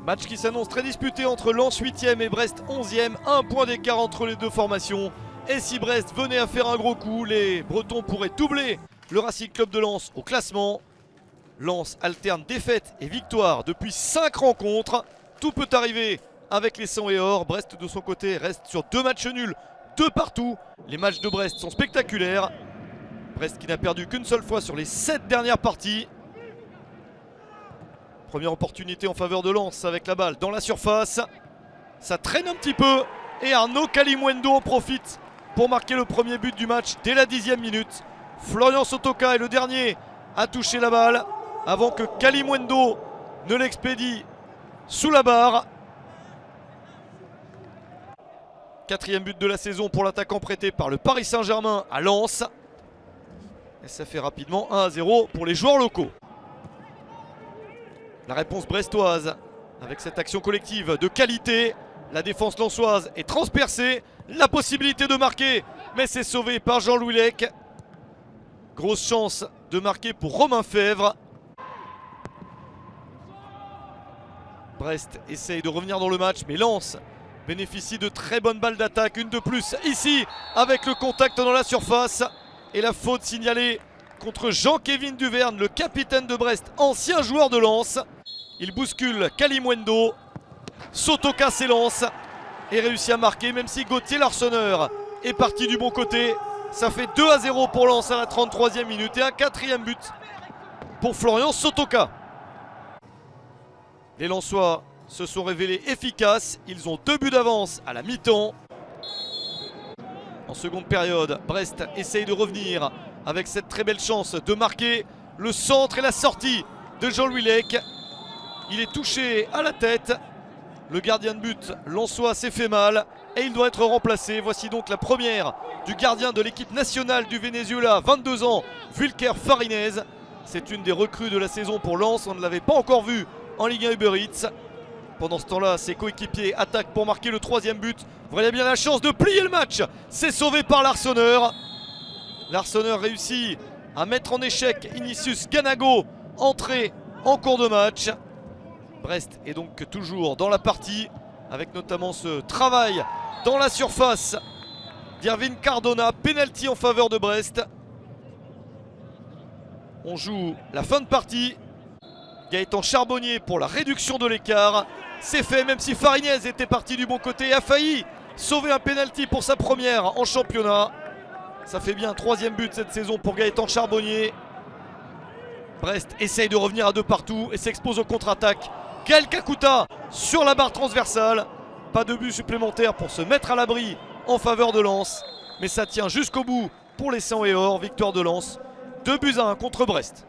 Match qui s'annonce très disputé entre Lens 8e et Brest 11e. Un point d'écart entre les deux formations. Et si Brest venait à faire un gros coup, les Bretons pourraient doubler le Racing Club de Lens au classement. Lens alterne défaite et victoire depuis 5 rencontres. Tout peut arriver avec les 100 et or. Brest de son côté reste sur 2 matchs nuls, 2 partout. Les matchs de Brest sont spectaculaires. Brest qui n'a perdu qu'une seule fois sur les 7 dernières parties. Première opportunité en faveur de Lens avec la balle dans la surface. Ça traîne un petit peu et Arnaud Kalimwendo en profite pour marquer le premier but du match dès la 10e minute. Florian Sotoka est le dernier à toucher la balle avant que Kalimwendo ne l'expédie sous la barre. 4e but de la saison pour l'attaquant prêté par le Paris Saint-Germain à Lens. Et ça fait rapidement 1-0 pour les joueurs locaux. La réponse brestoise avec cette action collective de qualité. La défense lensoise est transpercée. La possibilité de marquer, mais c'est sauvé par Jean-Louis Lec. Grosse chance de marquer pour Romain Fèvre. Brest essaye de revenir dans le match, mais Lens bénéficie de très bonnes balles d'attaque. Une de plus ici avec le contact dans la surface. Et la faute signalée contre Jean-Kévin Duverne, le capitaine de Brest, ancien joueur de Lens. Il bouscule Kalimwendo. Sotoka s'élance et réussit à marquer, même si Gauthier Larsonneur est parti du bon côté. Ça fait 2-0 pour Lens à la 33e minute et un 4e but pour Florian Sotoka. Les Lensois se sont révélés efficaces. Ils ont 2 buts d'avance à la mi-temps. En seconde période, Brest essaye de revenir avec cette très belle chance de marquer. Le centre et la sortie de Jean-Louis Lec. Il est touché à la tête. Le gardien de but lensois s'est fait mal et il doit être remplacé. Voici donc la première du gardien de l'équipe nationale du Venezuela, 22 ans, Vulker Farinez. C'est une des recrues de la saison pour Lens. On ne l'avait pas encore vu en Ligue 1 Uber Eats. Pendant ce temps-là, ses coéquipiers attaquent pour marquer le 3e but. Voilà bien la chance de plier le match. C'est sauvé par Larsonneur. Larsonneur réussit à mettre en échec Inicius Ganago, entré en cours de match. Brest est donc toujours dans la partie, avec notamment ce travail dans la surface d'Irvin Cardona. Penalty en faveur de Brest. On joue la fin de partie. Gaëtan Charbonnier pour la réduction de l'écart. C'est fait, même si Farinez était parti du bon côté et a failli sauver un penalty pour sa première en championnat. Ça fait bien un 3e but cette saison pour Gaëtan Charbonnier. Brest essaye de revenir à 2 partout et s'expose aux contre-attaques. Gaël Kakuta sur la barre transversale. Pas de but supplémentaire pour se mettre à l'abri en faveur de Lens. Mais ça tient jusqu'au bout pour les 100 et or. Victoire de Lens, 2-1 contre Brest.